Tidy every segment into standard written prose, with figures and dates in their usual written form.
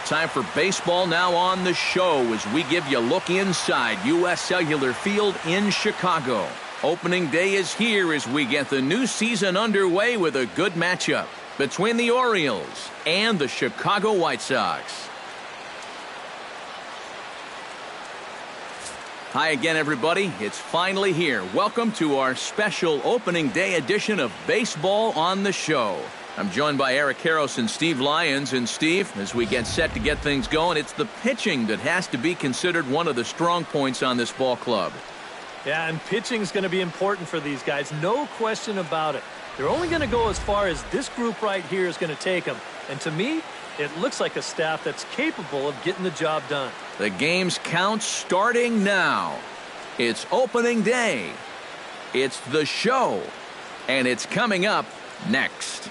Time for baseball now on the show as we give you a look inside U.S. Cellular Field in Chicago. Opening day is here as we get the new season underway with a good matchup between the Orioles and the Chicago White Sox. Hi again, everybody. It's finally here. Welcome to our special opening day edition of Baseball on the Show. I'm joined by Eric Karros and Steve Lyons. And Steve, as we get set to get things going, it's the pitching that has to be considered one of the strong points on this ball club. Yeah, and pitching is going to be important for these guys. No question about it. They're only going to go as far as this group right here is going to take them. And to me, it looks like a staff that's capable of getting the job done. The game's count starting now. It's opening day. It's the show. And it's coming up next.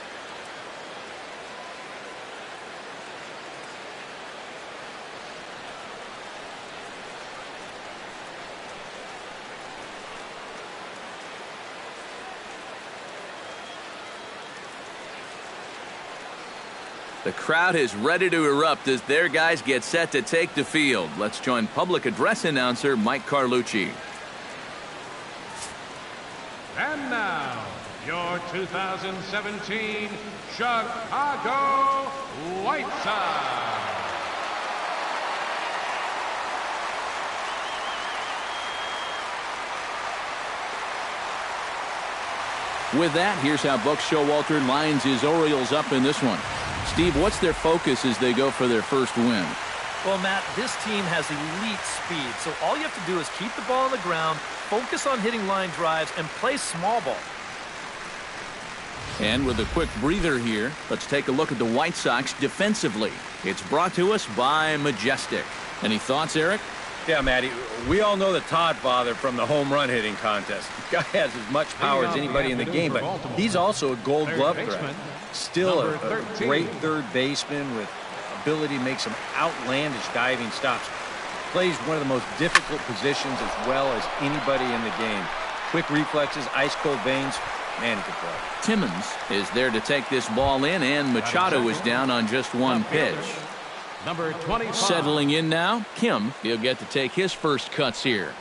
The crowd is ready to erupt as their guys get set to take the field. Let's join public address announcer Mike Carlucci. And now, your 2017 Chicago White Sox. With that, here's how Buck Showalter lines his Orioles up in this one. Steve, what's their focus as they go for their first win? Well, Matt, this team has elite speed, so all you have to do is keep the ball on the ground, focus on hitting line drives, and play small ball. And with a quick breather here, let's take a look at the White Sox defensively. It's brought to us by Majestic. Any thoughts, Eric? Yeah, Matty, we all know the Todd father from the home run hitting contest. The guy has as much power as anybody in the game, but he's also a gold glove threat. Still a great third baseman with ability to make some outlandish diving stops. Plays one of the most difficult positions as well as anybody in the game. Quick reflexes, ice-cold veins. Man, he can play. Timmons is there to take this ball in, and Machado is down on just one pitch. Number 25. Settling in now, Kim. He'll get to take his first cuts here.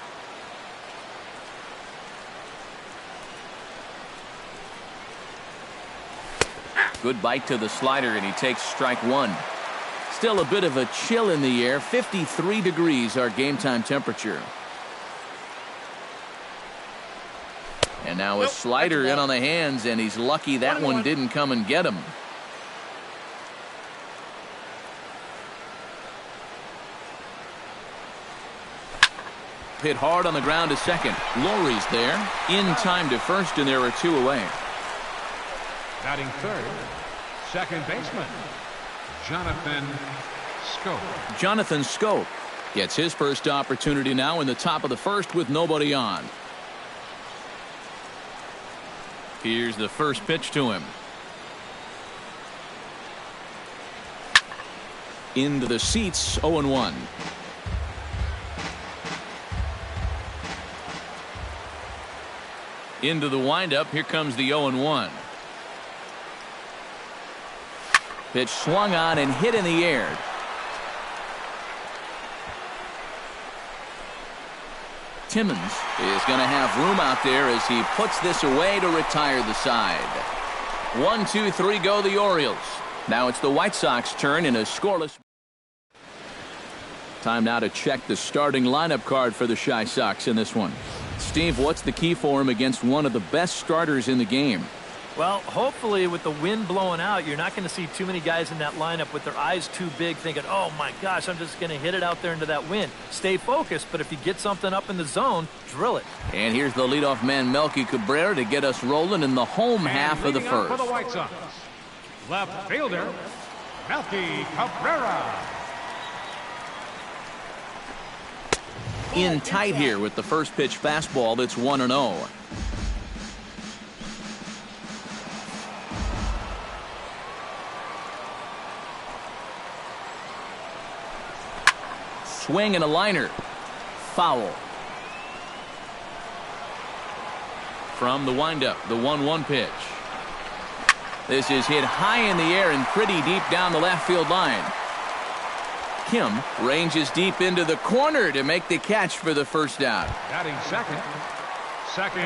Good bite to the slider, and he takes strike one. Still a bit of a chill in the air. 53 degrees our game time temperature. And now a slider in on the hands, and he's lucky that one didn't come and get him. Hit hard on the ground to second. Lowry's there. In time to first, and there are two away. Batting third, second baseman, Jonathan Schoop. Jonathan Schoop gets his first opportunity now in the top of the first with nobody on. Here's the first pitch to him. Into the seats, 0-1. Into the windup, here comes the 0-1. Pitch swung on and hit in the air. Timmons is going to have room out there as he puts this away to retire the side. 1, 2, 3 go the Orioles. Now it's the White Sox turn in a scoreless. Time now to check the starting lineup card for the Chi Sox in this one. Steve, what's the key for him against one of the best starters in the game? Well, hopefully with the wind blowing out, you're not going to see too many guys in that lineup with their eyes too big thinking, oh my gosh, I'm just going to hit it out there into that wind. Stay focused, but if you get something up in the zone, drill it. And here's the leadoff man, Melky Cabrera, to get us rolling in the home half of the first. For the White Sox, left fielder, Melky Cabrera. In tight here with the first pitch fastball that's 1-0. Swing and a liner. Foul. From the windup, the 1-1 pitch. This is hit high in the air and pretty deep down the left field line. Kim ranges deep into the corner to make the catch for the first down. Batting second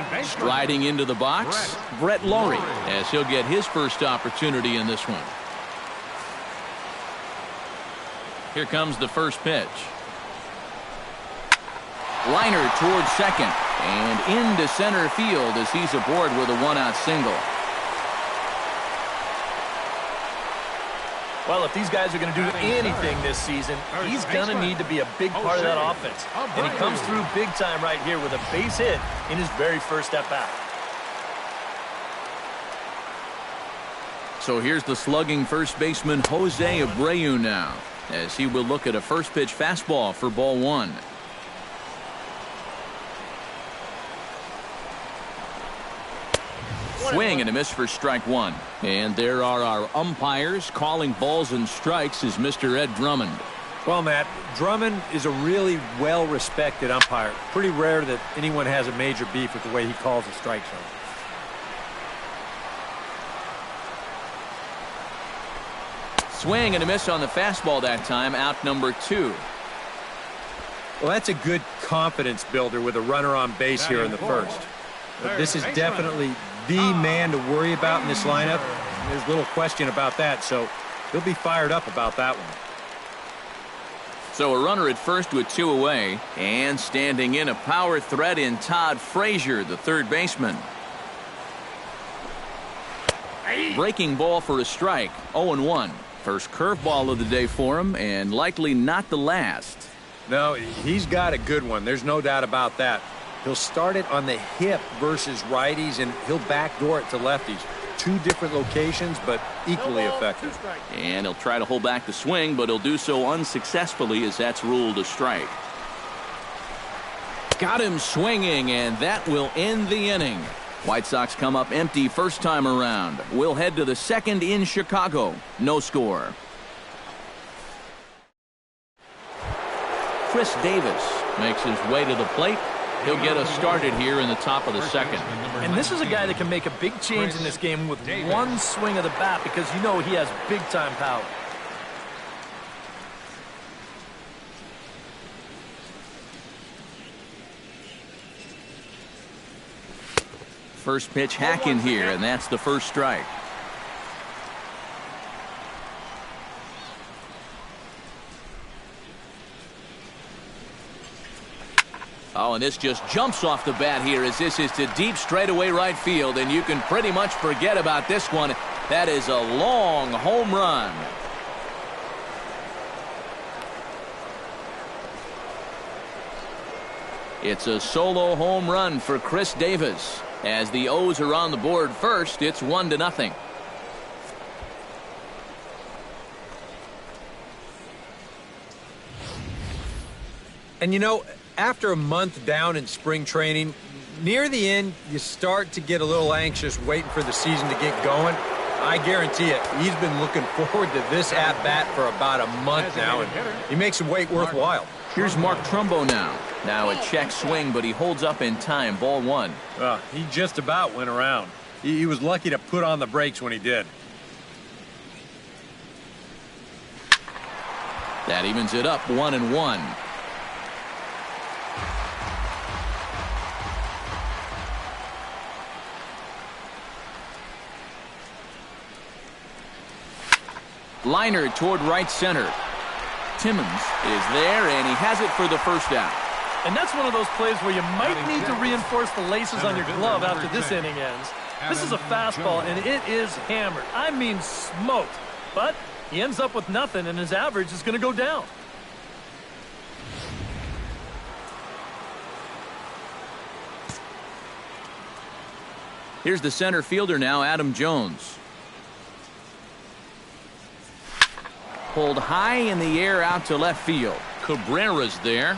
baseman. Striding into the box, Brett Laurie, as he'll get his first opportunity in this one. Here comes the first pitch. Liner towards second and into center field as he's aboard with a one-out single. Well, if these guys are going to do anything this season, he's going to need to be a big part of that offense. And he comes through big time right here with a base hit in his very first at-bat. So here's the slugging first baseman Jose Abreu now, as he will look at a first pitch fastball for ball one. Swing and a miss for strike one. And there are our umpires calling balls and strikes is Mr. Ed Drummond. Well, Matt, Drummond is a really well-respected umpire. Pretty rare that anyone has a major beef with the way he calls the strike zone. Swing and a miss on the fastball that time, out number 2. Well, that's a good confidence builder with a runner on base here in the first. But this is definitely the man to worry about in this lineup. There's little question about that, so he'll be fired up about that one. So a runner at first with 2 away, and standing in a power threat in Todd Frazier, the third baseman. Breaking ball for a strike, 0-1. First curveball of the day for him, and likely not the last. No, he's got a good one. There's no doubt about that. He'll start it on the hip versus righties, and he'll backdoor it to lefties. 2 different locations, but equally effective. And he'll try to hold back the swing, but he'll do so unsuccessfully as that's ruled a strike. Got him swinging, and that will end the inning. White Sox come up empty first time around. We'll head to the second in Chicago. No score. Chris Davis makes his way to the plate. He'll get us started here in the top of the second. And this is a guy that can make a big change in this game with one swing of the bat, because you know he has big-time power. First pitch hack in here, and that's the first strike. Oh, and this just jumps off the bat here as this is to deep straightaway right field, and you can pretty much forget about this one. That is a long home run. It's a solo home run for Chris Davis. As the O's are on the board first, it's 1-0. And you know, after a month down in spring training, near the end, you start to get a little anxious waiting for the season to get going. I guarantee it, he's been looking forward to this at-bat for about a month now, and he makes the wait worthwhile. Here's Mark Trumbo now. Now a check swing, but he holds up in time. Ball one. He just about went around. He was lucky to put on the brakes when he did. That evens it up, 1-1. Liner toward right center. Timmons is there, and he has it for the first out. And that's one of those plays where you might need to reinforce the laces on your glove after this inning ends. This is a fastball, and it is hammered. I mean smoked. But he ends up with nothing, and his average is going to go down. Here's the center fielder now, Adam Jones. Pulled high in the air out to left field. Cabrera's there.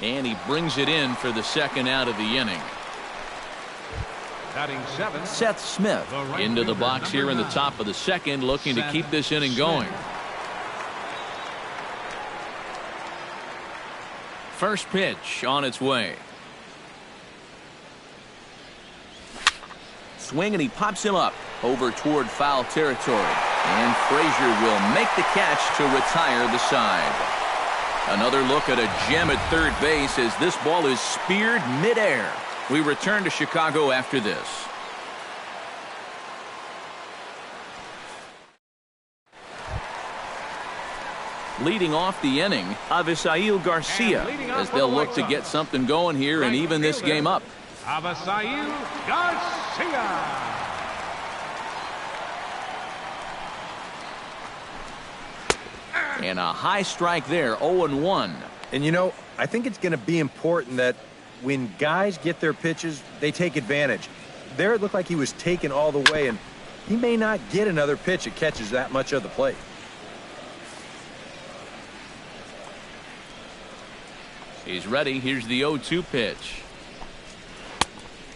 And he brings it in for the second out of the inning. Batting seventh, Seth Smith into the box here in the top of the second, looking to keep this inning going. First pitch on its way. Swing, and he pops him up over toward foul territory. And Frazier will make the catch to retire the side. Another look at a gem at third base as this ball is speared midair. We return to Chicago after this. Leading off the inning, Avisail Garcia, as they'll look to get something going here and even this game up. Avisail Garcia. And a high strike there, 0-1. And you know, I think it's going to be important that when guys get their pitches, they take advantage. There it looked like he was taken all the way, and he may not get another pitch that catches that much of the plate. He's ready. Here's the 0-2 pitch.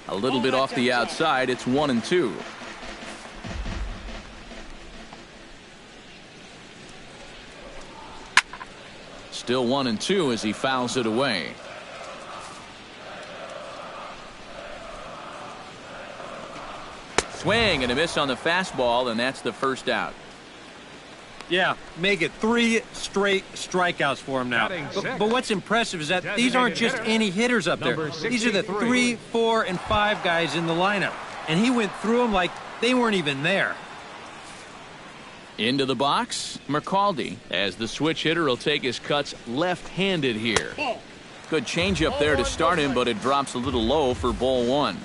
A little bit off the outside. It's 1-2. Still 1-2 as he fouls it away. Swing and a miss on the fastball, and that's the first out. Yeah, make it 3 straight strikeouts for him now. But what's impressive is that these aren't just any hitters up there. These are the 3, 4, and 5 guys in the lineup. And he went through them like they weren't even there. Into the box, Mercaldi, as the switch hitter will take his cuts left-handed here. Good changeup there to start him, but it drops a little low for ball 1.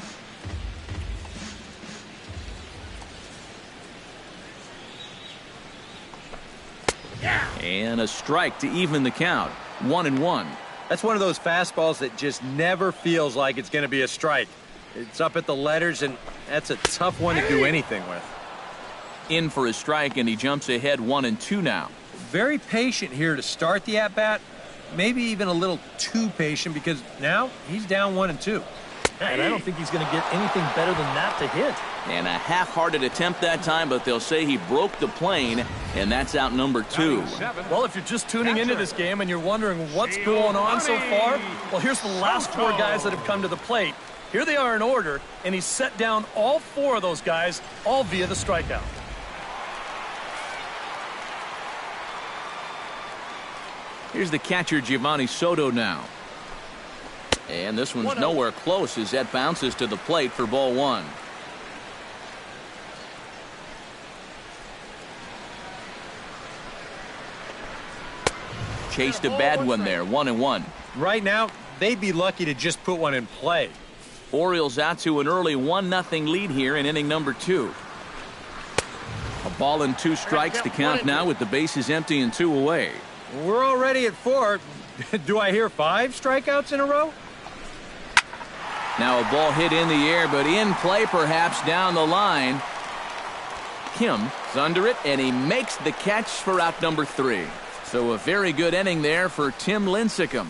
And a strike to even the count. 1-1. That's one of those fastballs that just never feels like it's going to be a strike. It's up at the letters, and that's a tough one to do anything with. In for a strike, and he jumps ahead 1-2 now. Very patient here to start the at-bat. Maybe even a little too patient because now he's down 1-2. And I don't think he's going to get anything better than that to hit. And a half-hearted attempt that time, but they'll say he broke the plane, and that's out number 2. Well, if you're just tuning into this game and you're wondering what's going on so far, well, here's the last 4 guys that have come to the plate. Here they are in order, and he's set down all 4 of those guys, all via the strikeout. Here's the catcher, Giovanni Soto, now. And this one's nowhere close as that bounces to the plate for ball 1. Chased a bad one there, 1-1. Right now, they'd be lucky to just put one in play. Orioles out to an early 1-0 lead here in inning number 2. A ball and 2 strikes to count now with the bases empty and 2 away. We're already at 4. Do I hear 5 strikeouts in a row? Now a ball hit in the air, but in play perhaps down the line. Kim's under it, and he makes the catch for out number 3. So a very good inning there for Tim Lincecum.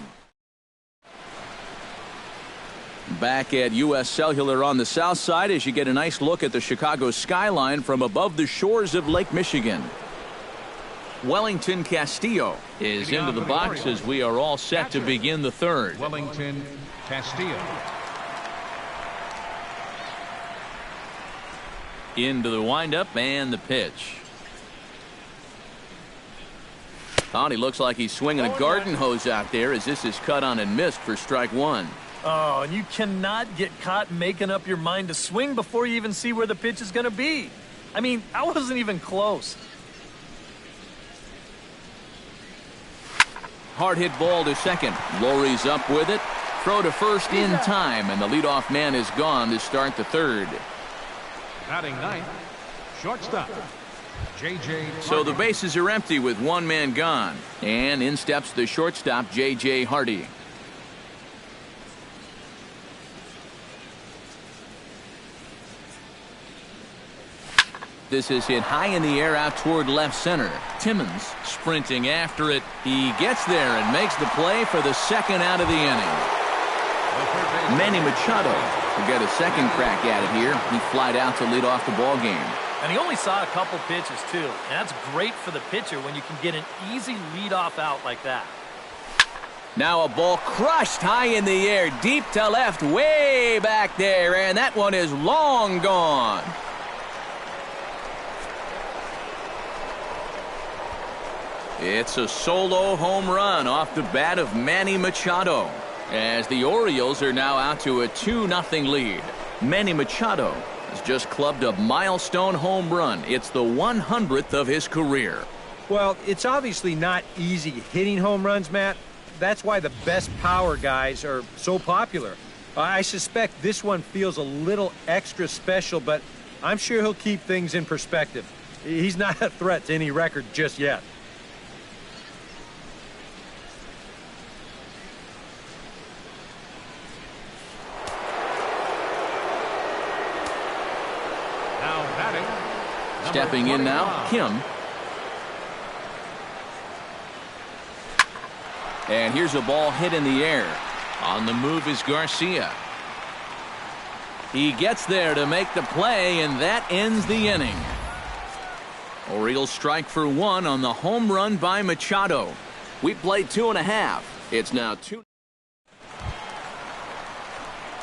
Back at U.S. Cellular on the south side as you get a nice look at the Chicago skyline from above the shores of Lake Michigan. Wellington Castillo is into the box as we are all set to begin the third. Wellington Castillo. Into the windup and the pitch. Oh, he looks like he's swinging a garden hose out there as this is cut on and missed for strike 1. Oh, and you cannot get caught making up your mind to swing before you even see where the pitch is going to be. I mean, I wasn't even close. Hard hit ball to second. Lowry's up with it. Throw to first in time, and the leadoff man is gone to start the third. Batting 9th, shortstop, J.J. So the bases are empty with 1 man gone. And in steps the shortstop, J.J. Hardy. This is hit high in the air out toward left center. Timmons sprinting after it. He gets there and makes the play for the second out of the inning. Manny Machado will get a second crack at it here. He flied out to lead off the ball game. And he only saw a couple pitches, too. And that's great for the pitcher when you can get an easy leadoff out like that. Now a ball crushed high in the air, deep to left, way back there. And that one is long gone. It's a solo home run off the bat of Manny Machado, as the Orioles are now out to a 2-0 lead. Manny Machado has just clubbed a milestone home run. It's the 100th of his career. Well, it's obviously not easy hitting home runs, Matt. That's why the best power guys are so popular. I suspect this one feels a little extra special, but I'm sure he'll keep things in perspective. He's not a threat to any record just yet. Now batting. Stepping in now, Kim. And here's a ball hit in the air. On the move is Garcia. He gets there to make the play, and that ends the inning. Orioles strike for one on the home run by Machado. We played 2.5. It's now 2.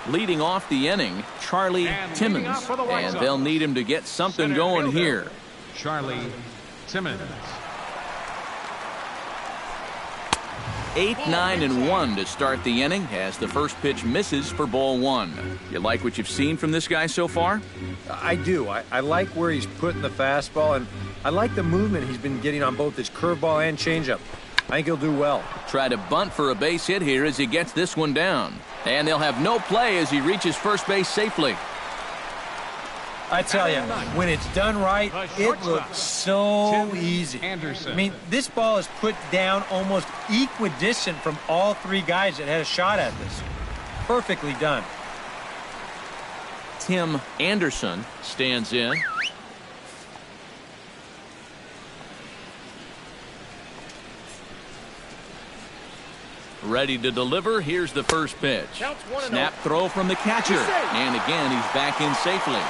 Leading off the inning, Charlie Timmons. And they'll need him to get something going here. Charlie Timmons. 8, 9, and 1 to start the inning as the first pitch misses for ball 1. You like what you've seen from this guy so far? I do. I like where he's putting the fastball, and I like the movement he's been getting on both his curveball and changeup. I think he'll do well. Try to bunt for a base hit here as he gets this one down. And they'll have no play as he reaches first base safely. I tell you, when it's done right, it looks so easy. I mean, this ball is put down almost equidistant from all three guys that had a shot at this. Perfectly done. Tim Anderson stands in. Ready to deliver. Here's the first pitch. Snap throw from the catcher. And again, he's back in safely.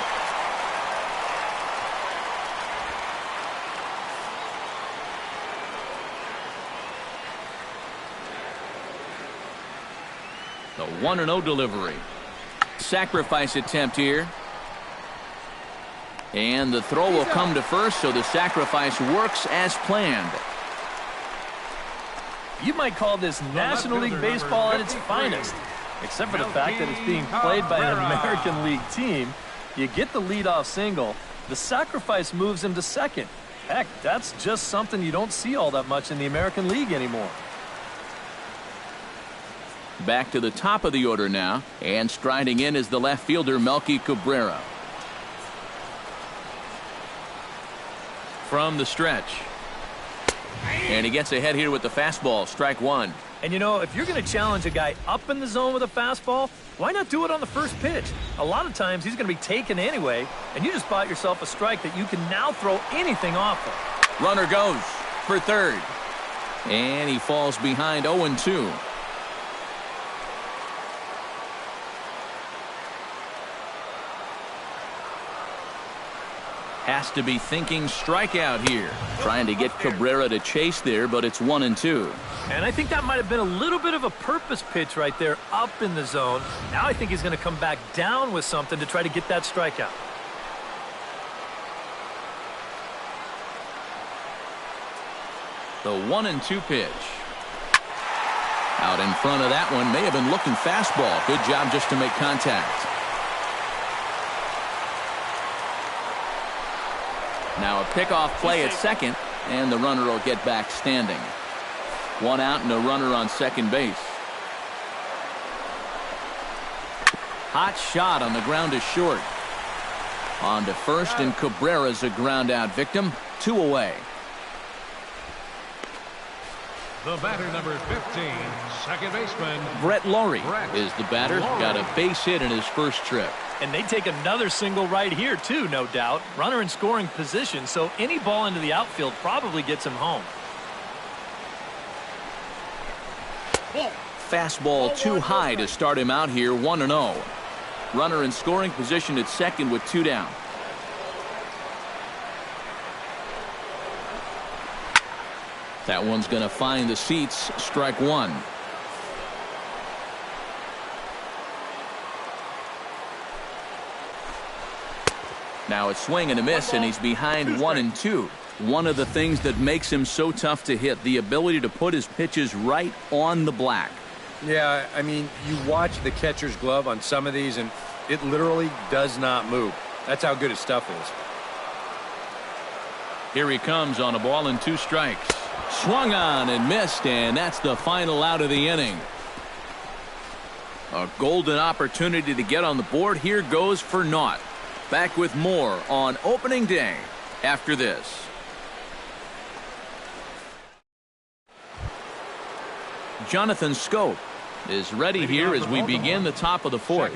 The 1-0 delivery. Sacrifice attempt here. And the throw will come to first, so the sacrifice works as planned. You might call this National League Baseball at its finest. Except for the fact that it's being played by an American League team. You get the leadoff single. The sacrifice moves him to second. Heck, that's just something you don't see all that much in the American League anymore. Back to the top of the order now, and striding in is the left fielder Melky Cabrera. From the stretch. And he gets ahead here with the fastball, strike one. And you know, if you're going to challenge a guy up in the zone with a fastball, why not do it on the first pitch? A lot of times he's going to be taken anyway, and you just bought yourself a strike that you can now throw anything off of. Runner goes for third. And he falls behind 0-2. Has to be thinking strikeout here. Trying to get Cabrera to chase there, but it's 1-2. And I think that might have been a little bit of a purpose pitch right there up in the zone. Now I think he's going to come back down with something to try to get that strikeout. The 1-2 pitch. Out in front of that one. May have been looking fastball. Good job just to make contact. Now a pickoff play at second, and the runner will get back standing. One out and a runner on second base. Hot shot on the ground to short. On to first, and Cabrera's a ground out victim. 2 away. The batter, number 15, second baseman Brett Lawrie is the batter. Got a base hit in his first trip. And they take another single right here, too, no doubt. Runner in scoring position, so any ball into the outfield probably gets him home. Fastball too high to start him out here, 1-0. Runner in scoring position at second with 2 down. That one's going to find the seats, strike one. Now a swing and a miss, and he's behind 1-2. one of the things that makes him so tough to hit, the ability to put his pitches right on the black. Yeah, I mean, you watch the catcher's glove on some of these, and it literally does not move. That's how good his stuff is. Here he comes on a ball and 2 strikes. Swung on and missed, and that's the final out of the inning. A golden opportunity to get on the board here goes for naught. Back with more on opening day after this. Jonathan Schoop is ready here as we begin the top of the 4th.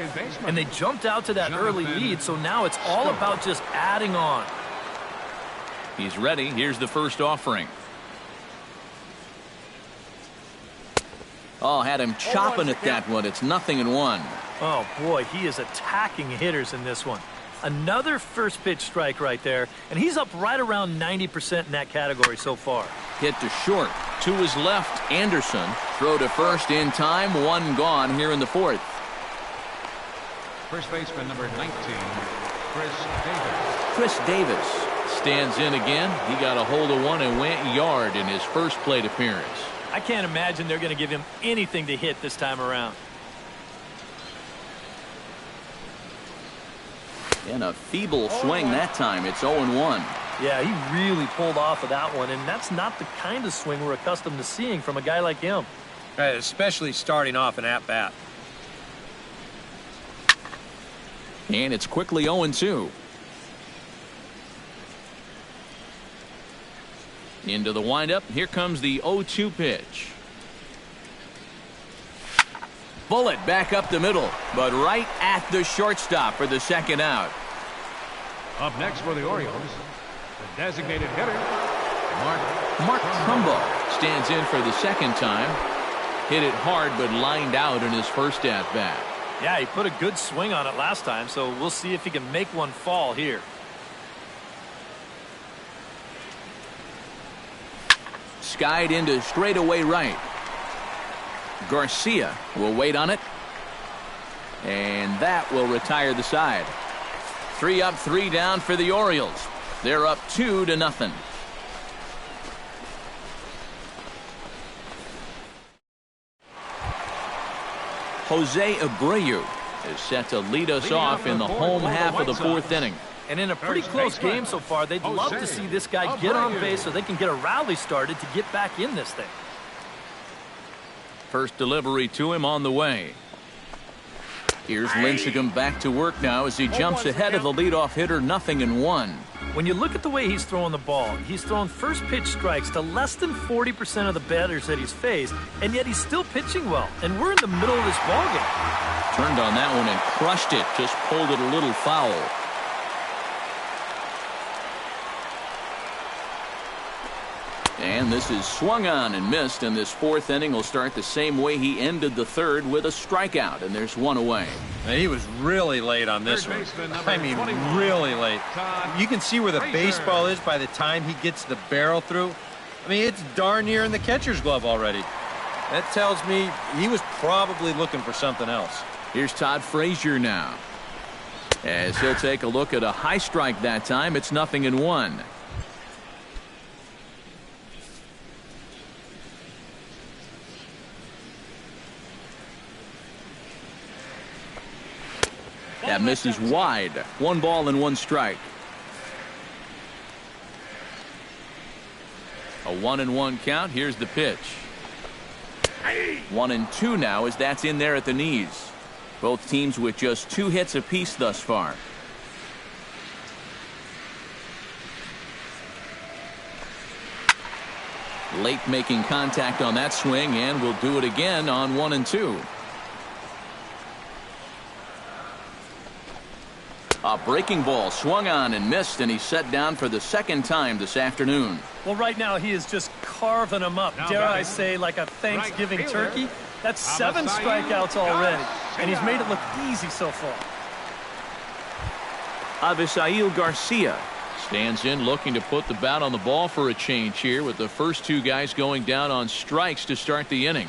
And they jumped out to that early lead, so now it's all about just adding on. He's ready. Here's the first offering. Oh, had him chopping at that one. It's 0-1. Oh, boy, he is attacking hitters in this one. Another first pitch strike right there, and he's up right around 90% in that category so far. Hit to short. To his left, Anderson. Throw to first in time. 1 gone here in the 4th. First baseman number 19, Chris Davis. Chris Davis stands in again. He got a hold of one and went yard in his first plate appearance. I can't imagine they're going to give him anything to hit this time around. And a feeble swing that time. It's 0-1. Yeah, he really pulled off of that one, and that's not the kind of swing we're accustomed to seeing from a guy like him. Especially starting off an at-bat. And it's quickly 0-2. Into the windup. Here comes the 0-2 pitch. Bullet back up the middle, but right at the shortstop for the second out. Up next for the Orioles, the designated hitter, Mark Trumbo stands in for the second time. Hit it hard, but lined out in his first at-bat. Yeah, he put a good swing on it last time, so we'll see if he can make one fall here. Skied into straightaway right. Garcia will wait on it. And that will retire the side. 3 up, 3 down for the Orioles. They're up 2-0. Jose Abreu is set to lead us off in the home half of the 4th inning. And in a pretty close game so far, they'd love to see this guy get on base so they can get a rally started to get back in this thing. First delivery to him on the way. Here's Lincecum back to work now as he jumps ahead of the leadoff hitter. 0-1. When you look at the way he's throwing the ball, he's thrown first pitch strikes to less than 40% of the batters that he's faced, and yet he's still pitching well. And we're in the middle of this ball game. Turned on that one and crushed it. Just pulled it a little foul. And this is swung on and missed, and this 4th inning will start the same way he ended the 3rd with a strikeout, and there's 1 away. And he was really late on this one. I mean, really late. You can see where the baseball is by the time he gets the barrel through. I mean, it's darn near in the catcher's glove already. That tells me he was probably looking for something else. Here's Todd Frazier now. As he'll take a look at a high strike that time. It's 0-1. That misses wide. 1 ball and 1 strike. A 1-1 count. Here's the pitch. 1-2 now as that's in there at the knees. Both teams with just 2 hits apiece thus far. Late making contact on that swing, and will do it again on 1-2. A breaking ball swung on and missed, and he's set down for the 2nd time this afternoon. Well, right now he is just carving them up. Dare I say, like a Thanksgiving turkey? That's 7 strikeouts already, and he's made it look easy so far. Avisail Garcia stands in, looking to put the bat on the ball for a change here, with the first 2 guys going down on strikes to start the inning.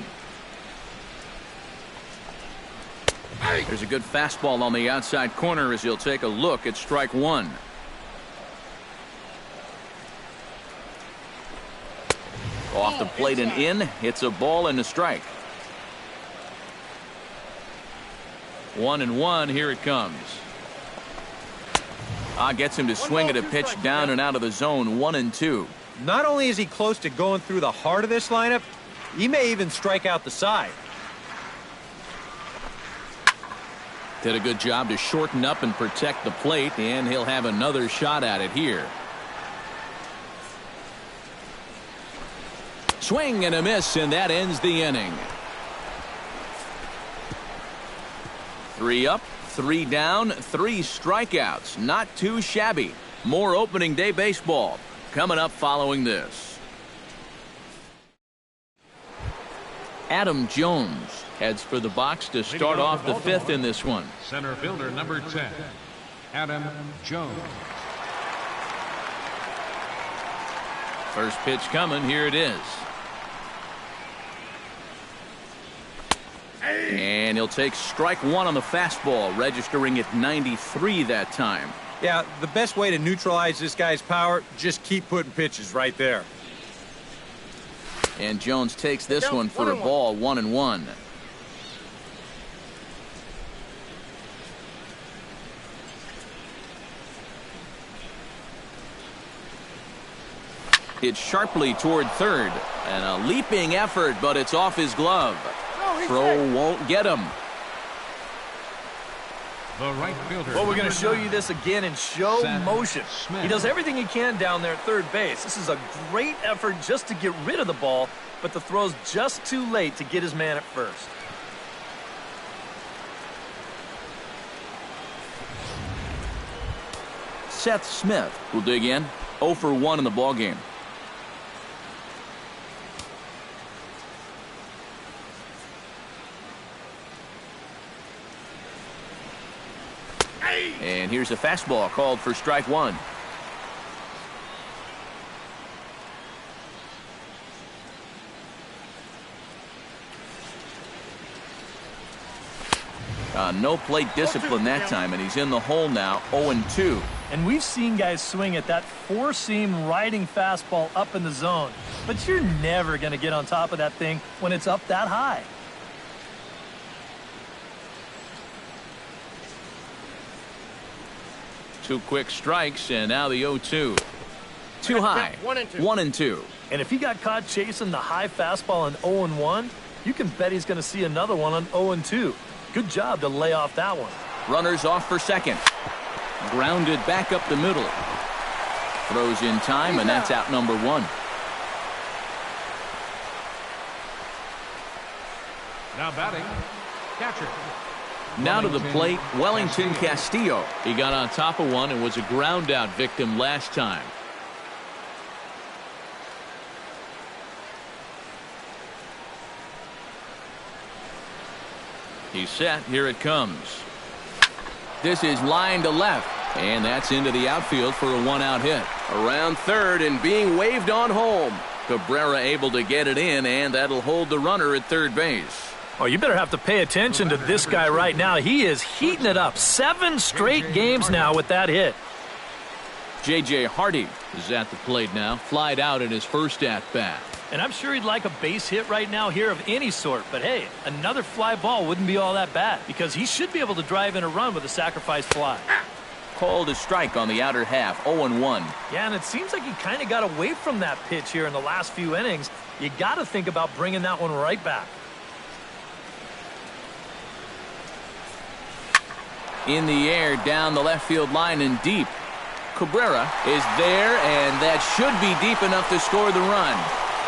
There's a good fastball on the outside corner as he'll take a look at strike 1. Off the plate and in. It's a ball and a strike. 1-1. Here it comes. Gets him to swing at a pitch down and out of the zone. 1-2. Not only is he close to going through the heart of this lineup, he may even strike out the side. Did a good job to shorten up and protect the plate, and he'll have another shot at it here. Swing and a miss, and that ends the inning. 3 up, 3 down, 3 strikeouts. Not too shabby. More opening day baseball coming up following this. Adam Jones heads for the box to start off the 5th in this one. Center fielder number 10, Adam Jones. First pitch coming. Here it is. And he'll take strike 1 on the fastball, registering at 93 that time. Yeah, the best way to neutralize this guy's power, just keep putting pitches right there. And Jones takes this one for a ball. 1-1. It's sharply toward third. And a leaping effort, but it's off his glove. Throw won't get him. The right fielder. Well, we're going to show you this again in show motion. He does everything he can down there at third base. This is a great effort just to get rid of the ball, but the throw's just too late to get his man at first. Seth Smith will dig in. 0 for 1 in the ballgame. And here's a fastball called for strike 1. No plate discipline that time, and he's in the hole now. 0-2. And we've seen guys swing at that 4-seam riding fastball up in the zone, but you're never going to get on top of that thing when it's up that high. Two quick strikes, and now the 0-2. Too high. 1-2. And if he got caught chasing the high fastball on 0-1, you can bet he's going to see another one on 0-2. Good job to lay off that one. Runners off for second. Grounded back up the middle. Throws in time, and that's out number 1. Now batting, catcher. Now to the plate, Wellington Castillo. He got on top of one and was a ground out victim last time. He's set. Here it comes. This is line to left, and that's into the outfield for a 1-out hit. Around third and being waved on home. Cabrera able to get it in, and that'll hold the runner at third base. Oh, you better have to pay attention to this guy right now. He is heating it up. 7 straight games now with that hit. J.J. Hardy is at the plate now. Flied out in his first at-bat. And I'm sure he'd like a base hit right now here of any sort. But, hey, another fly ball wouldn't be all that bad because he should be able to drive in a run with a sacrifice fly. Called a strike on the outer half. 0-1. Yeah, and it seems like he kind of got away from that pitch here in the last few innings. You got to think about bringing that one right back. In the air, down the left field line and deep. Cabrera is there, and that should be deep enough to score the run.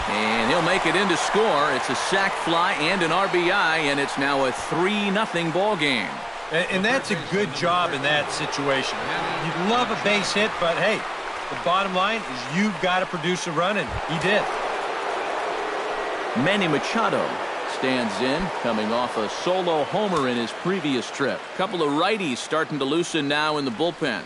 And he'll make it in to score. It's a sac fly and an RBI, and it's now a 3-0 ball game. And that's a good job in that situation. You'd love a base hit, but hey, the bottom line is you've got to produce a run, and he did. Manny Machado stands in, coming off a solo homer in his previous trip. Couple of righties starting to loosen now in the bullpen.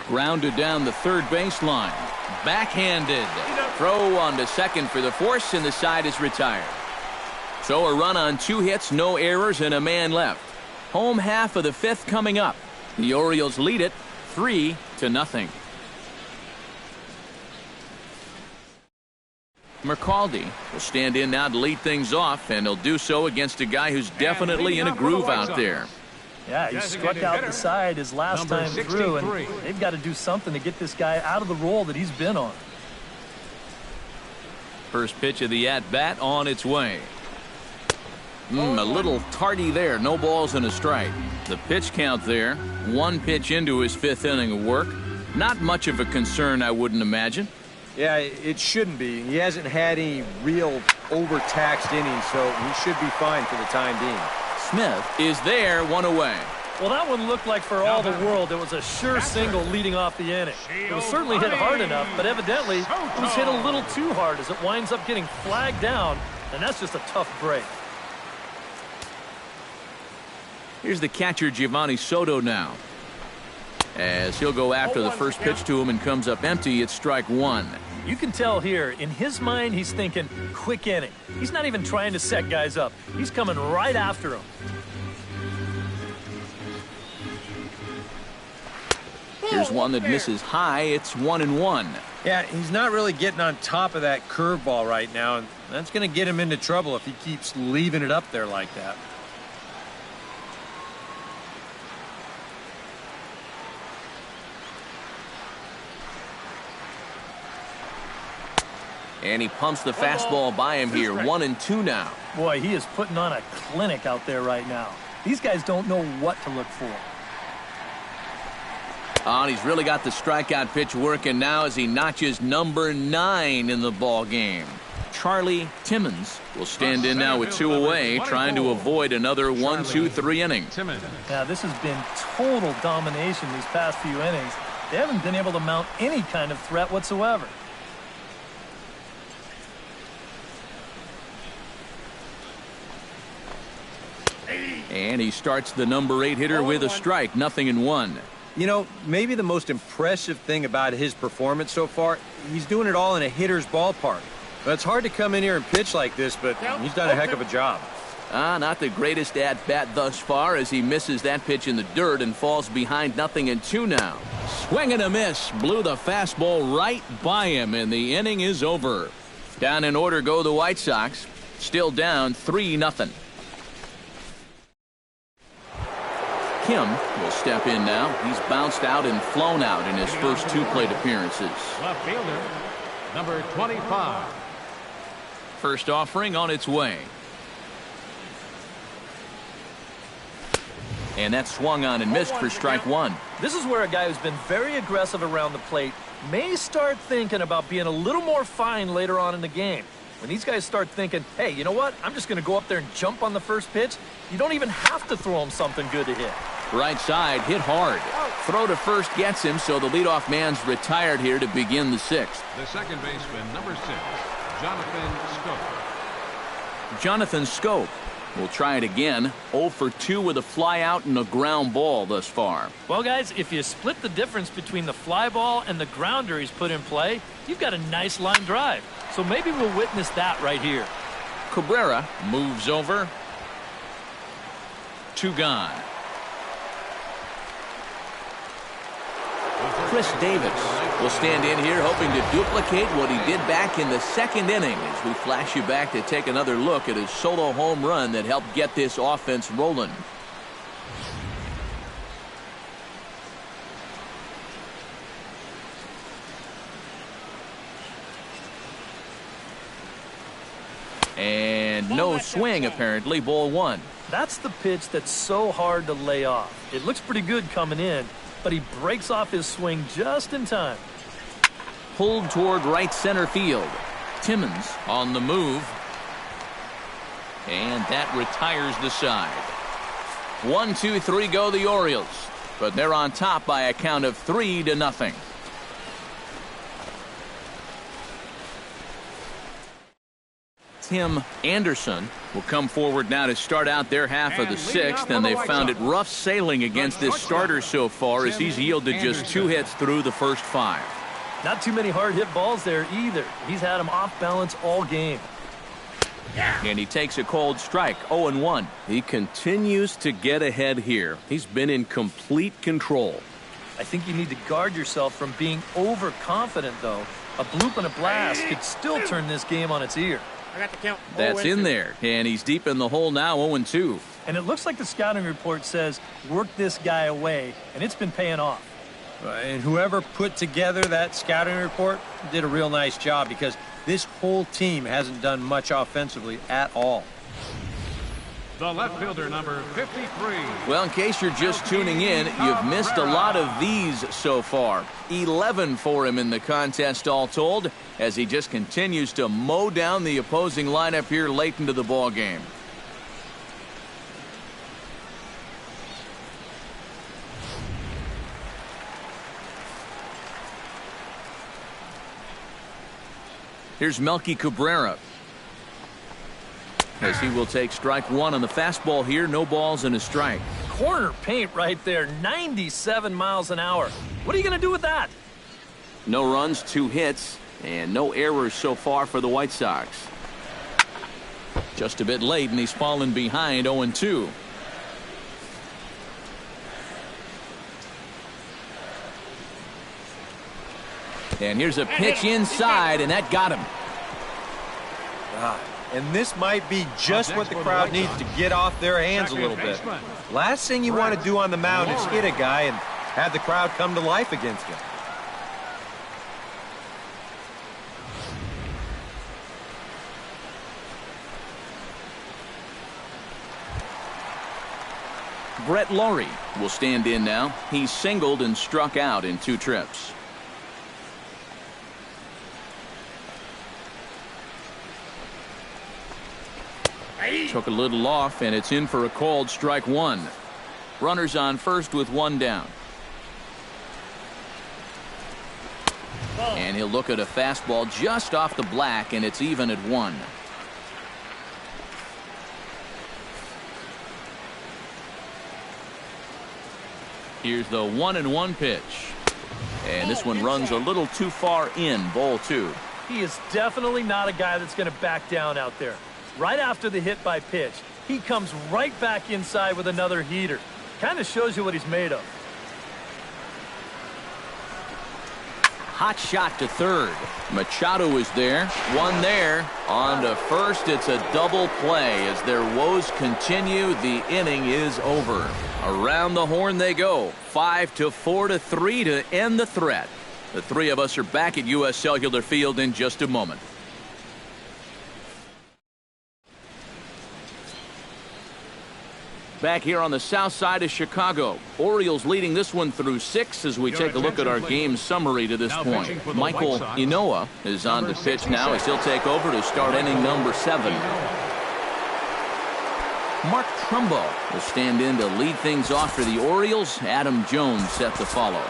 Grounded down the third baseline. Backhanded. Throw on to second for the force, and the side is retired. So a run on 2 hits, no errors, and a man left. Home half of the 5th coming up. The Orioles lead it 3-0. McCaldy will stand in now to lead things off, and he'll do so against a guy who's definitely in a groove out there. Yeah, he struck out the side his last time through, and they've got to do something to get this guy out of the role that he's been on. First pitch of the at-bat on its way. A little tardy there. No balls and a strike. The pitch count there. One pitch into his fifth inning of work. Not much of a concern, I wouldn't imagine. Yeah, it shouldn't be. He hasn't had any real overtaxed innings, so he should be fine for the time being. Smith is there, one away. Well, that one looked like for all the world it was a sure single leading off the inning. It was certainly hit hard enough, but evidently it was hit a little too hard as it winds up getting flagged down, and that's just a tough break. Here's the catcher, Giovanni Soto, now. As he'll go after the first pitch to him and comes up empty, it's strike one. You can tell here, in his mind, he's thinking quick inning. He's not even trying to set guys up. He's coming right after them. Here's one that misses high. It's 1-1. Yeah, he's not really getting on top of that curveball right now, and that's going to get him into trouble if he keeps leaving it up there like that. And he pumps the fastball by him here. 1-2 now. Boy, he is putting on a clinic out there right now. These guys don't know what to look for. Oh, and he's really got the strikeout pitch working now as he notches number 9 in the ball game. Charlie Timmons will stand in now with 2 away, trying to avoid another 1-2-3 inning. Yeah, this has been total domination these past few innings. They haven't been able to mount any kind of threat whatsoever. And he starts the number 8 hitter with a strike, 0-1. You know, maybe the most impressive thing about his performance so far, he's doing it all in a hitter's ballpark. It's hard to come in here and pitch like this, but he's done a heck of a job. Not the greatest at-bat thus far as he misses that pitch in the dirt and falls behind 0-2 now. Swing and a miss. Blew the fastball right by him, and the inning is over. Down in order go the White Sox. Still down 3-0. Kim will step in now. He's bounced out and flown out in his first 2 plate appearances. Left fielder, number 25. First offering on its way. And that swung on and missed for strike one. This is where a guy who's been very aggressive around the plate may start thinking about being a little more fine later on in the game. When these guys start thinking, hey, you know what? I'm just going to go up there and jump on the first pitch. You don't even have to throw him something good to hit. Right side, hit hard. Throw to first gets him, so the leadoff man's retired here to begin the 6th. The second baseman, number 6, Jonathan Schoop. Jonathan Schoop will try it again. 0 for 2 with a fly out and a ground ball thus far. Well, guys, if you split the difference between the fly ball and the grounder he's put in play, you've got a nice line drive. So maybe we'll witness that right here. Cabrera moves over. 2 gone. Chris Davis will stand in here hoping to duplicate what he did back in the 2nd inning as we flash you back to take another look at his solo home run that helped get this offense rolling. And no swing, apparently. Ball 1. That's the pitch that's so hard to lay off. It looks pretty good coming in, but he breaks off his swing just in time. Pulled toward right center field. Timmons on the move. And that retires the side. 1, 2, 3 go the Orioles. But they're on top by a count of 3-0. Tim Anderson will come forward now to start out their half of the 6th, and they've found it rough sailing against this starter so far as he's yielded just 2 hits through the first 5. Not too many hard hit balls there either. He's had them off balance all game. And he takes a cold strike, 0-1. He continues to get ahead here. He's been in complete control. I think you need to guard yourself from being overconfident, though. A bloop and a blast could still turn this game on its ear. I got the count. That's in there, and he's deep in the hole now, 0-2. And it looks like the scouting report says, work this guy away, and it's been paying off. And whoever put together that scouting report did a real nice job, because this whole team hasn't done much offensively at all. The left fielder, number 53. Well, in case you're just tuning in, you've missed a lot of these so far. 11 for him in the contest all told, as he just continues to mow down the opposing lineup here late into the ball game. Here's Melky Cabrera, as he will take strike one on the fastball here. No balls and a strike. Corner paint right there, 97 miles an hour. What are you going to do with that? No runs, 2 hits, and no errors so far for the White Sox. Just a bit late, and he's fallen behind 0-2. And here's a pitch inside, and that got him. And this might be just what the crowd needs to get off their hands a little bit. Last thing you want to do on the mound is hit a guy and have the crowd come to life against him. Brett Laurie will stand in now. He's singled and struck out in 2 trips. Took a little off, and it's in for a called strike 1. Runners on first with 1 down. And he'll look at a fastball just off the black, and it's even at 1. Here's the 1-1 pitch. And this one runs a little too far in, ball 2. He is definitely not a guy that's going to back down out there. Right after the hit by pitch, he comes right back inside with another heater. Kind of shows you what he's made of. Hot shot to third. Machado is there. 1 there. On to first. It's a double play. As their woes continue, the inning is over. Around the horn they go. 5-4-3 to end the threat. The 3 of us are back at U.S. Cellular Field in just a moment. Back here on the south side of Chicago. Orioles leading this one through 6 as we take a look at our game summary to this point. Michael Inoa is on the pitch now as he'll take over to start inning number 7. Mark Trumbo will stand in to lead things off for the Orioles. Adam Jones set to follow.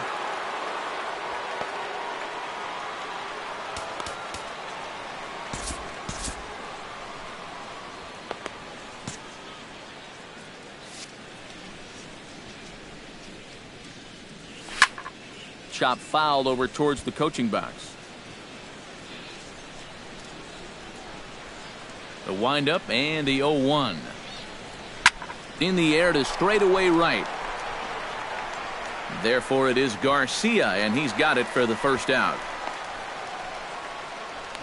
Chop fouled over towards the coaching box. The windup and the 0-1. In the air to straightaway right. Therefore it is Garcia, and he's got it for the first out.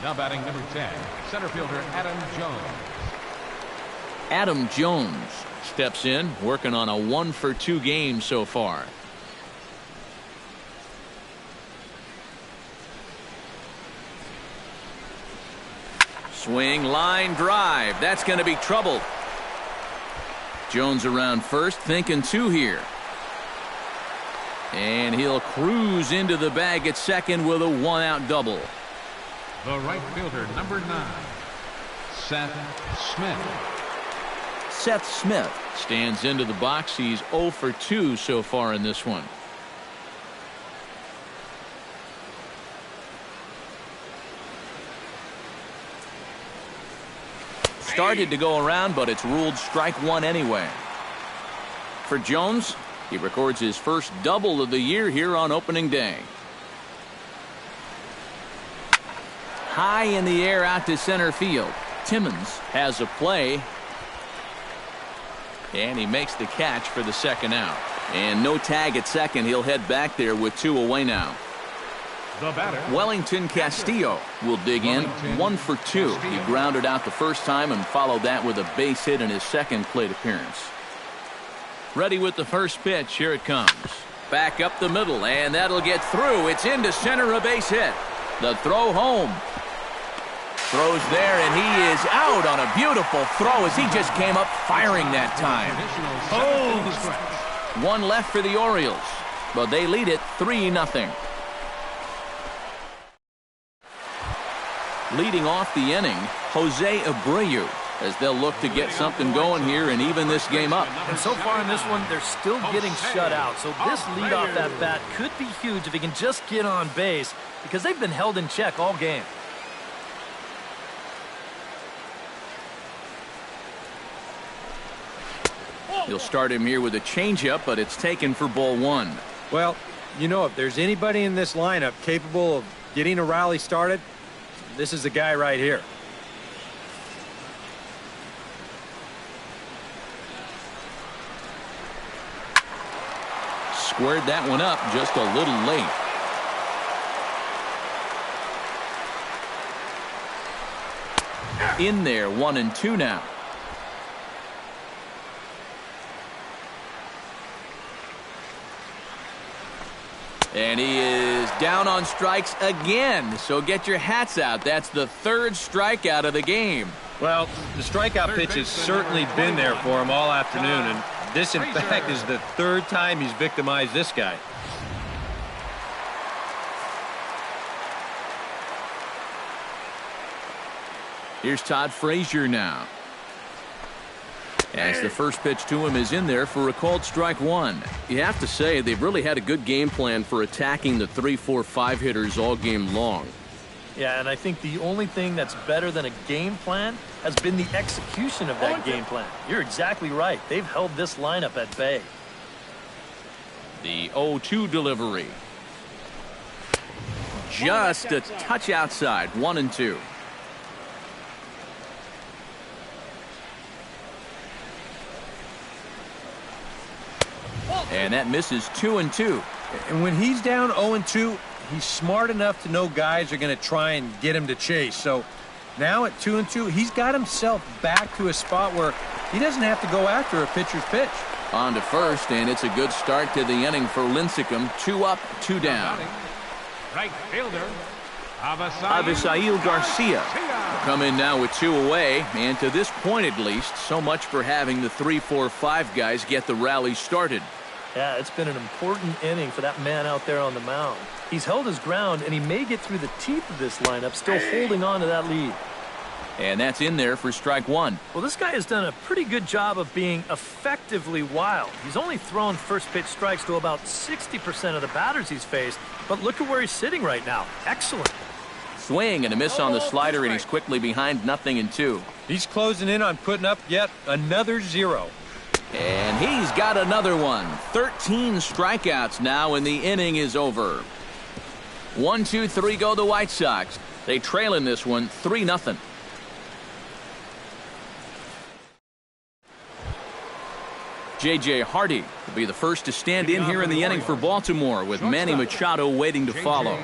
Now batting number 10, center fielder Adam Jones. Adam Jones steps in, working on a 1-for-2 game so far. Swing, line, drive. That's going to be trouble. Jones around first, thinking 2 here. And he'll cruise into the bag at second with a 1-out double. The right fielder, number 9, Seth Smith. Seth Smith stands into the box. He's 0-for-2 so far in this one. Started to go around, but it's ruled strike 1 anyway. For Jones, he records his first double of the year here on opening day. High in the air out to center field. Timmons has a play. And he makes the catch for the second out. And no tag at second. He'll head back there with 2 away now. The batter. Wellington Castillo will dig in. 1 for 2. He grounded out the first time and followed that with a base hit in his second plate appearance. Ready with the first pitch. Here it comes. Back up the middle, and that'll get through. It's into center, a base hit. The throw home. Throws there, and he is out on a beautiful throw as he just came up firing that time. Oh! 1 left for the Orioles, but they lead it 3-0. Leading off the inning, Jose Abreu, as they'll look to get something going here and even this game up. And so far in this one, they're still getting shut out. So this leadoff at bat could be huge if he can just get on base, because they've been held in check all game. He'll start him here with a changeup, but it's taken for ball 1. Well, you know, if there's anybody in this lineup capable of getting a rally started, this is the guy right here. Squared that one up just a little late. In there, 1-2 now. And he is down on strikes again. So get your hats out. That's the 3rd strikeout of the game. Well, the strikeout pitch has certainly been there for him all afternoon, and this, in fact, is the 3rd time he's victimized this guy. Here's Todd Frazier now. As the first pitch to him is in there for a called strike 1. You have to say they've really had a good game plan for attacking the 3, 4, 5 hitters all game long. Yeah, and I think the only thing that's better than a game plan has been the execution of that game plan. You're exactly right. They've held this lineup at bay. The 0-2 delivery. Just a touch outside. 1-2. And that misses 2-2. And when he's down 0-2, he's smart enough to know guys are going to try and get him to chase. So now at 2-2, he's got himself back to a spot where he doesn't have to go after a pitcher's pitch. On to first, and it's a good start to the inning for Lincecum. 2 up, 2 down. Right fielder, Avisail Garcia come in now with 2 away, and to this point at least, so much for having the 3, 4, 5 guys get the rally started. Yeah, it's been an important inning for that man out there on the mound. He's held his ground, and he may get through the teeth of this lineup, still holding on to that lead. And that's in there for strike 1. Well, this guy has done a pretty good job of being effectively wild. He's only thrown first pitch strikes to about 60% of the batters he's faced, but look at where he's sitting right now. Excellent. Swing and a miss on the slider, and he's quickly behind 0-2. He's closing in on putting up yet another 0. And he's got another one. 13 strikeouts now, and the inning is over. 1, 2, 3 go the White Sox. They trail in this one 3-0. J.J. Hardy will be the first to stand in here in the inning for Baltimore, with Manny Machado waiting to follow.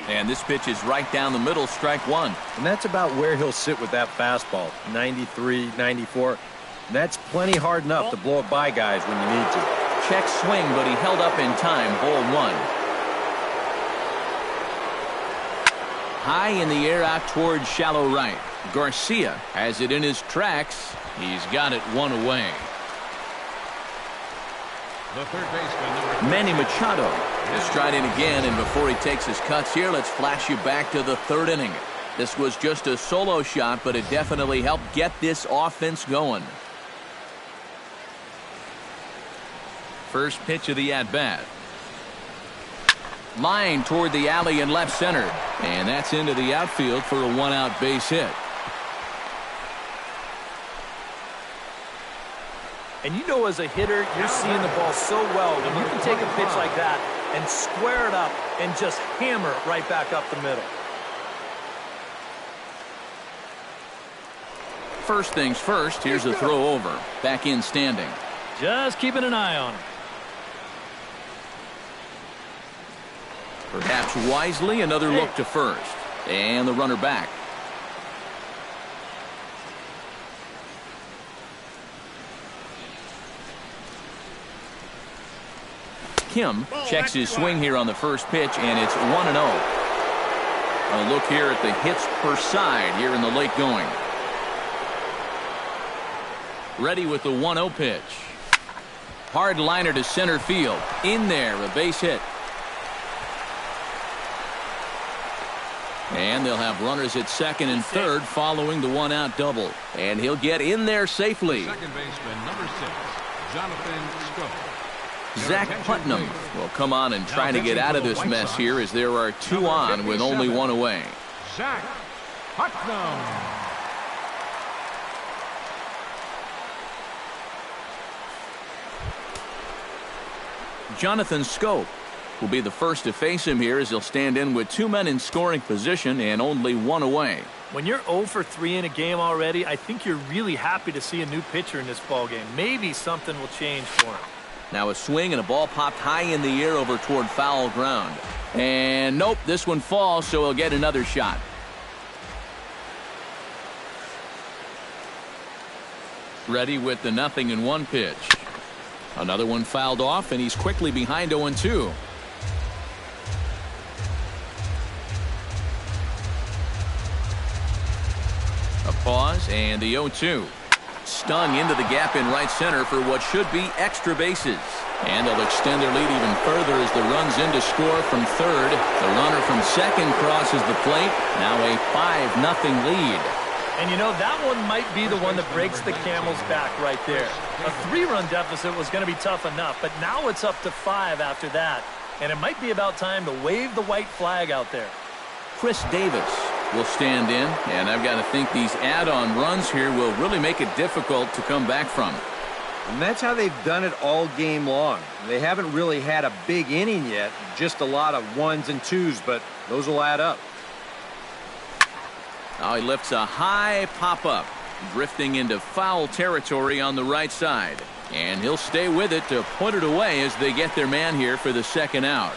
And this pitch is right down the middle, strike 1. And that's about where he'll sit with that fastball, 93, 94. And that's plenty hard enough to blow it by guys when you need to. Check swing, but he held up in time, ball 1. High in the air out towards shallow right. Garcia has it in his tracks. He's got it 1 away. The third baseman, Manny Machado is striding again, and before he takes his cuts here, let's flash you back to the 3rd inning. This was just a solo shot, but it definitely helped get this offense going. First pitch of the at-bat. Line toward the alley in left center, and that's into the outfield for a 1-out base hit. And you know, as a hitter, you're seeing the ball so well when you can take a pitch like that and square it up and just hammer it right back up the middle. First things first, here's a throw over. Back in standing. Just keeping an eye on him. Perhaps wisely, another look to first. And the runner back. Kim checks his swing here on the first pitch, and it's 1-0. A look here at the hits per side here in the late going. Ready with the 1-0 pitch. Hard liner to center field. In there, a base hit. And they'll have runners at second and third following the one-out double. And he'll get in there safely. Second baseman, number 6, Jonathan Schoop. Zach Putnam will come on and try to get out of this mess here as there are 2 on with only 1 away. Zach Putnam. Jonathan Schoop will be the first to face him here as he'll stand in with 2 men in scoring position and only 1 away. When you're 0 for 3 in a game already, I think you're really happy to see a new pitcher in this ballgame. Maybe something will change for him. Now a swing and a ball popped high in the air over toward foul ground. And nope, this one falls, so he'll get another shot. Ready with the 0-1 pitch. Another one fouled off, and he's quickly behind 0-2. A pause, and the 0-2. Stung into the gap in right center for what should be extra bases. And they'll extend their lead even further as the run's in to score from third. The runner from second crosses the plate. Now a 5-0 lead. And you know, that one might be the one that breaks the Camels' back right there. A 3-run deficit was going to be tough enough, but now it's up to 5 after that. And it might be about time to wave the white flag out there. Chris Davis will stand in, and I've got to think these add-on runs here will really make it difficult to come back from. And that's how they've done it all game long. They haven't really had a big inning yet, just a lot of 1s and 2s, but those will add up. Now he lifts a high pop-up, drifting into foul territory on the right side. And he'll stay with it to put it away as they get their man here for the second out.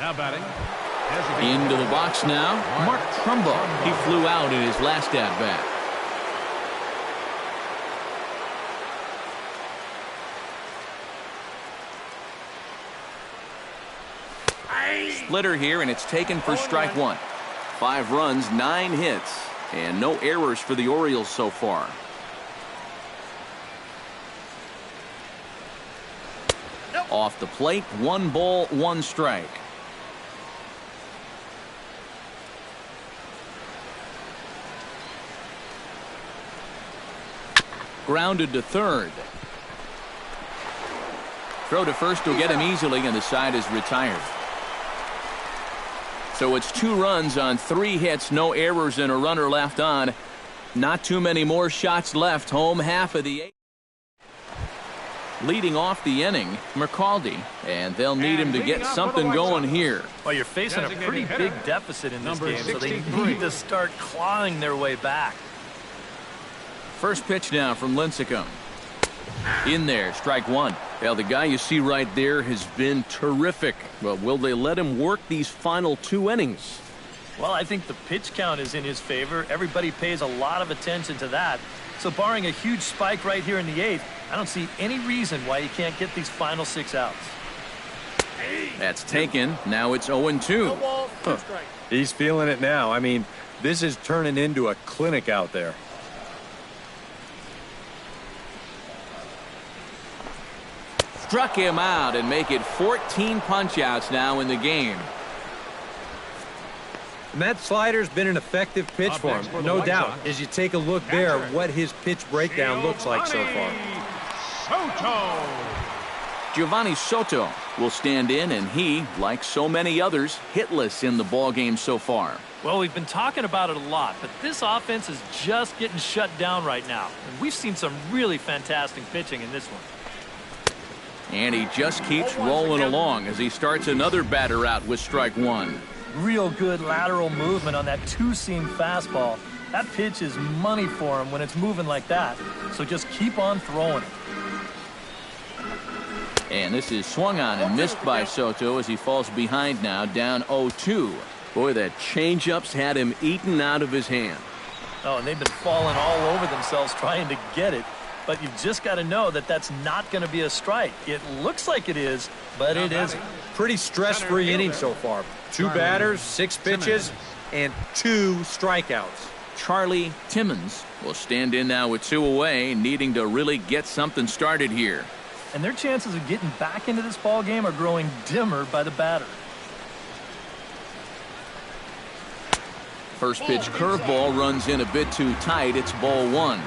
Now batting. Into the box now, Mark Trumbo. He flew out in his last at-bat. Splitter here, and it's taken for strike 1. 5 runs, 9 hits, and no errors for the Orioles so far. Off the plate, 1 ball, 1 strike. Grounded to third. Throw to first will get him easily, and the side is retired. So it's 2 runs on 3 hits, no errors, and a runner left on. Not too many more shots left. Home half of the 8th. Leading off the inning, McCaldy, and they'll need him to get something going here. Well, you're facing a pretty big deficit in this game, so they need to start clawing their way back. First pitch now from Lincecum. In there, strike 1. Well, the guy you see right there has been terrific. But will they let him work these final 2 innings? Well, I think the pitch count is in his favor. Everybody pays a lot of attention to that. So barring a huge spike right here in the 8th, I don't see any reason why he can't get these final 6 outs. That's taken. Now it's 0-2. Huh. He's feeling it now. I mean, this is turning into a clinic out there. Struck him out and make it 14 punch-outs now in the game. And that slider's been an effective pitch for him, no doubt. As you take a look there, what his pitch breakdown looks like so far. Soto. Giovanni Soto will stand in, and he, like so many others, hitless in the ballgame so far. Well, we've been talking about it a lot, but this offense is just getting shut down right now. And we've seen some really fantastic pitching in this one. And he just keeps rolling along as he starts another batter out with strike one. Real good lateral movement on that two-seam fastball. That pitch is money for him when it's moving like that. So just keep on throwing it. And this is swung on and missed by Soto as he falls behind now, down 0-2. Boy, that changeup's had him eaten out of his hand. Oh, and they've been falling all over themselves trying to get it. But you've just got to know that that's not going to be a strike. It looks like it is, but it isn't. Pretty stress-free inning so far. 2 batters, 6 pitches, and 2 strikeouts. Charlie Timmons will stand in now with 2 away, needing to really get something started here. And their chances of getting back into this ball game are growing dimmer by the batter. First pitch curveball runs in a bit too tight. It's ball 1.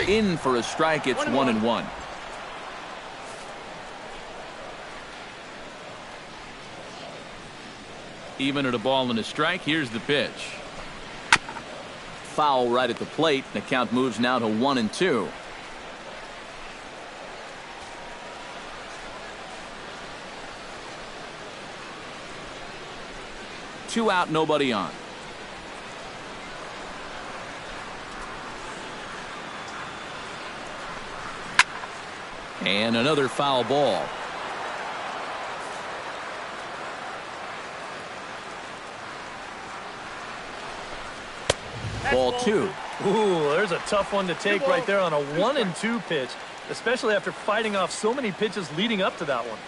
In for a strike. It's 1-1. Even at a ball and a strike. Here's the pitch. Foul right at the plate. The count moves now to 1-2. Two out, nobody on. And another foul ball. Ball 2. Ooh, there's a tough one to take right there on a 1-2 pitch, especially after fighting off so many pitches leading up to that one.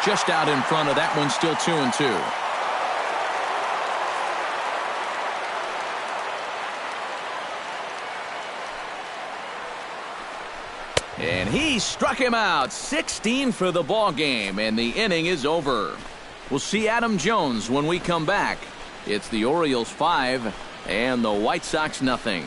Just out in front of that one, still 2-2. And he struck him out. 16 for the ball game, and the inning is over. We'll see Adam Jones when we come back. It's the Orioles 5 and the White Sox nothing.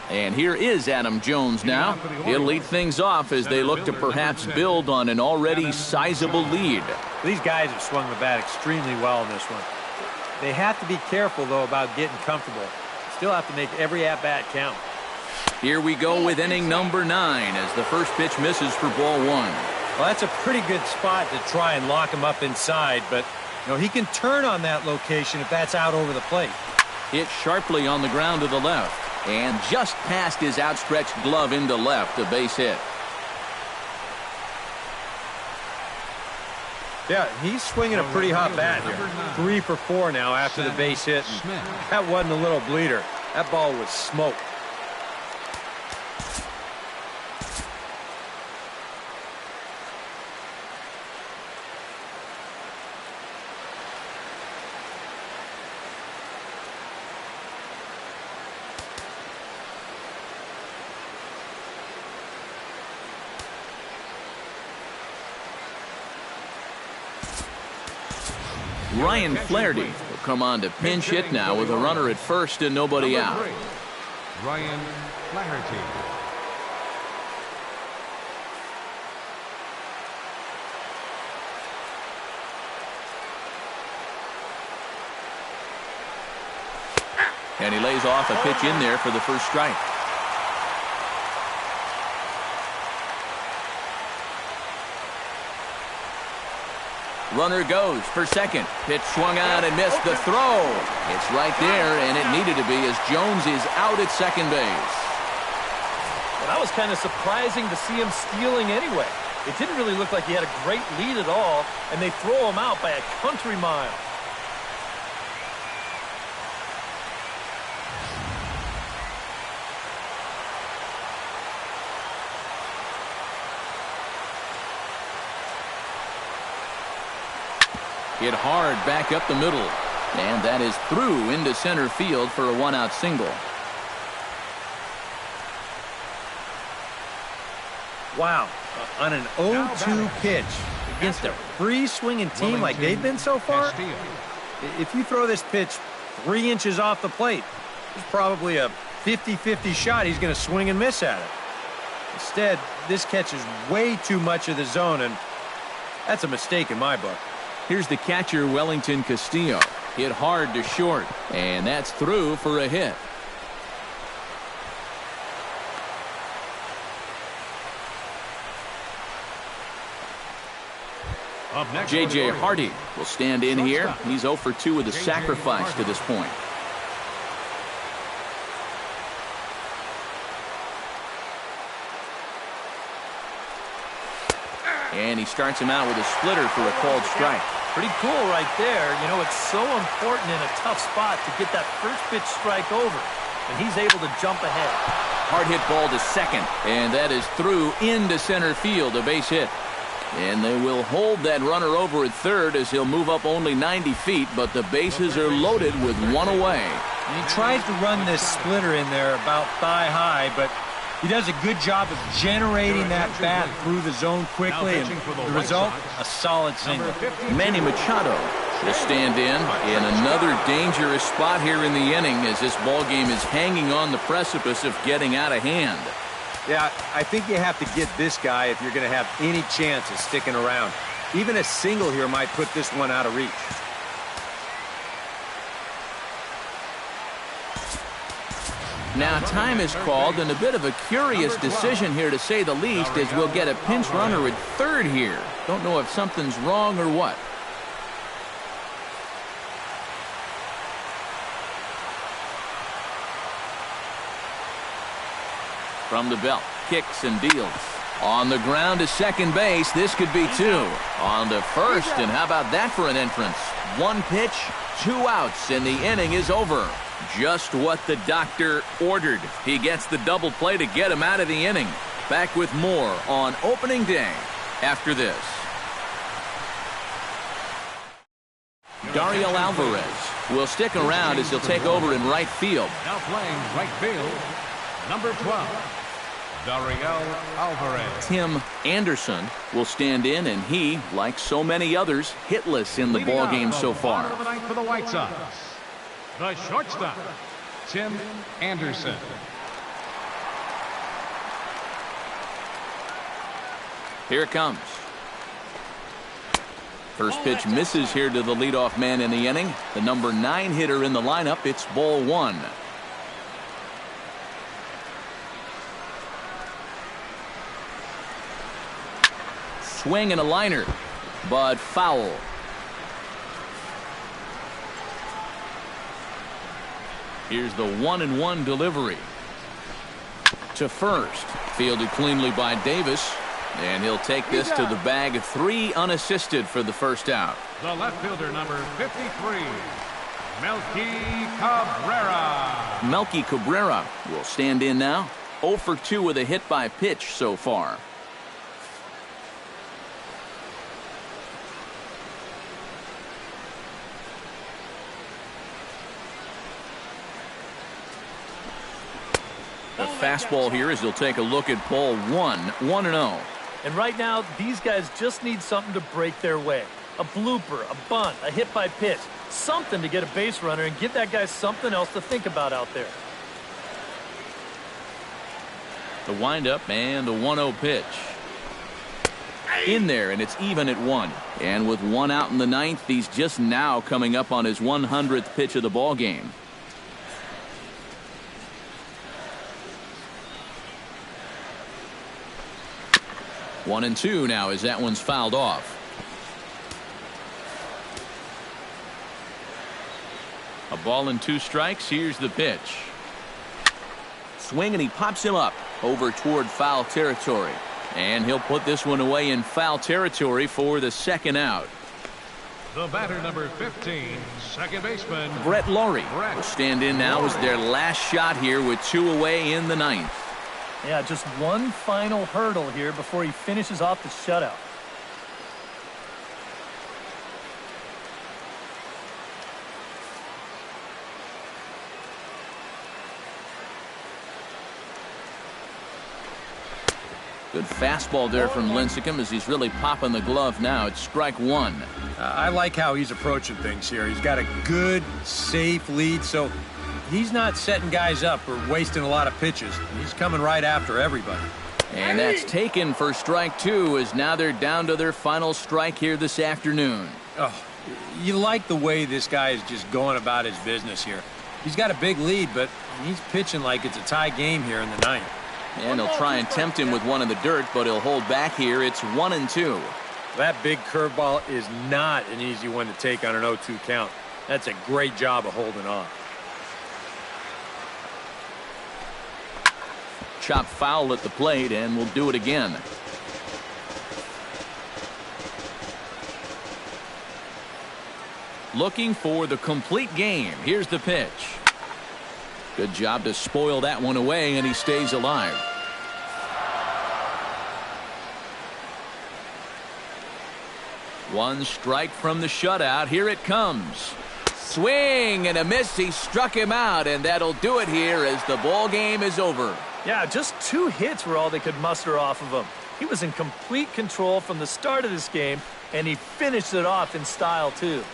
And here is Adam Jones now. He'll lead things off as they look to perhaps build on an already sizable lead. These guys have swung the bat extremely well in this one. They have to be careful, though, about getting comfortable. Still have to make every at-bat count. Here we go with inning number 9 as the first pitch misses for ball 1. Well, that's a pretty good spot to try and lock him up inside, but you know, he can turn on that location if that's out over the plate. Hit sharply on the ground to the left and just past his outstretched glove into left, a base hit. Yeah, he's swinging a pretty hot bat here. 3 for 4 now after the base hit. And that wasn't a little bleeder. That ball was smoke. Ryan Flaherty will come on to pinch hit now with a runner at first and nobody out. Ryan Flaherty. And he lays off a pitch in there for the first strike. Runner goes for second. Pitch swung on and missed the throw. It's right there, and it needed to be as Jones is out at second base. Well, that was kind of surprising to see him stealing anyway. It didn't really look like he had a great lead at all, and they throw him out by a country mile. Hit hard back up the middle. And that is through into center field for a 1-out single. Wow, on an 0-2 pitch against a free-swinging team like they've been so far, if you throw this pitch 3 inches off the plate, there's probably a 50-50 shot he's going to swing and miss at it. Instead, this catches way too much of the zone, and that's a mistake in my book. Here's the catcher, Wellington Castillo. Hit hard to short, and that's through for a hit. J.J. Hardy will stand in here. He's 0 for 2 with a sacrifice to this point. And he starts him out with a splitter for a called strike. Pretty cool right there. You know, it's so important in a tough spot to get that first pitch strike over. And he's able to jump ahead. Hard hit ball to second. And that is through into center field, a base hit. And they will hold that runner over at third as he'll move up only 90 feet, but the bases are loaded with one away. And he tries to run this splitter in there about thigh high, but he does a good job of generating that bat through the zone quickly, and the result, a solid single. Manny Machado will stand in another dangerous spot here in the inning as this ball game is hanging on the precipice of getting out of hand. Yeah, I think you have to get this guy if you're going to have any chance of sticking around. Even a single here might put this one out of reach. Now time is called, and a bit of a curious decision here to say the least, as we'll get a pinch runner at third here. Don't know if something's wrong or what. From the belt, kicks and deals. On the ground to second base, this could be 2. On to first, and how about that for an entrance? 1 pitch, 2 outs, and the inning is over. Just what the doctor ordered. He gets the double play to get him out of the inning. Back with more on opening day after this. Dario Alvarez will stick around as he'll take over in right field. Now playing right field, number 12, Dario Alvarez. Tim Anderson will stand in, and he, like so many others, hitless in the ball game so far. For the White Sox, the shortstop, Tim Anderson. Here it comes. First pitch misses here to the leadoff man in the inning. The number 9 hitter in the lineup. It's ball 1. Swing and a liner, but foul. Here's the 1-1 delivery. To first. Fielded cleanly by Davis. And he'll take this to the bag. 3 unassisted for the first out. The left fielder, number 53, Melky Cabrera. Melky Cabrera will stand in now. 0 for 2 with a hit by pitch so far. A fastball here as he'll take a look at ball 1, 1-0. And right now, these guys just need something to break their way. A blooper, a bunt, a hit by pitch. Something to get a base runner and give that guy something else to think about out there. The windup and the 1-0 pitch. In there, and it's even at 1. And with 1 out in the 9th, he's just now coming up on his 100th pitch of the ball game. One and 2 now as that one's fouled off. A ball and 2 strikes. Here's the pitch. Swing, and he pops him up over toward foul territory. And he'll put this one away in foul territory for the second out. The batter, number 15, second baseman Brett Laurie will stand in now as their last shot here with 2 away in the 9th. Yeah, just one final hurdle here before he finishes off the shutout. Good fastball there from Lincecum as he's really popping the glove now. It's strike one. I like how he's approaching things here. He's got a good, safe lead, so he's not setting guys up or wasting a lot of pitches. He's coming right after everybody. And that's taken for strike two, as now they're down to their final strike here this afternoon. Oh, you like the way this guy is just going about his business here. He's got a big lead, but he's pitching like it's a tie game here in the ninth. And they'll try and tempt him with one in the dirt, but he'll hold back here. It's 1-2. That big curveball is not an easy one to take on an 0-2 count. That's a great job of holding on. Chop foul at the plate, and we'll do it again. Looking for the complete game. Here's the pitch. Good job to spoil that one away, and he stays alive. One strike from the shutout. Here it comes. Swing and a miss. He struck him out, and that'll do it here as the ball game is over. Yeah, just 2 hits were all they could muster off of him. He was in complete control from the start of this game, and he finished it off in style, too.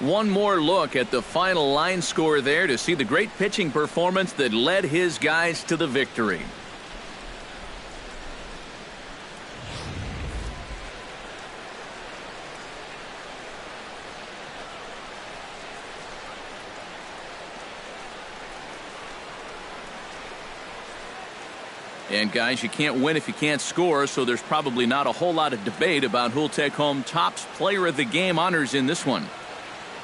One more look at the final line score there to see the great pitching performance that led his guys to the victory. And guys, you can't win if you can't score, so there's probably not a whole lot of debate about who'll take home Topps Player of the Game honors in this one.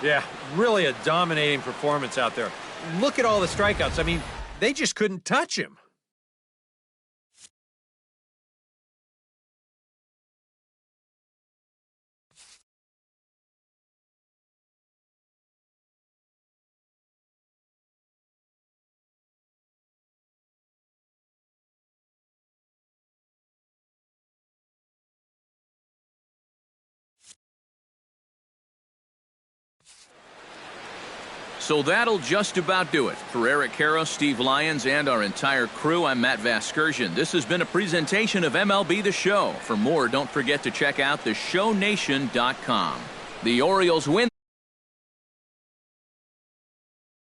Yeah, really a dominating performance out there. Look at all the strikeouts. I mean, they just couldn't touch him. So that'll just about do it. For Eric Karros, Steve Lyons, and our entire crew, I'm Matt Vasgersian. This has been a presentation of MLB The Show. For more, don't forget to check out theshownation.com. The Orioles win.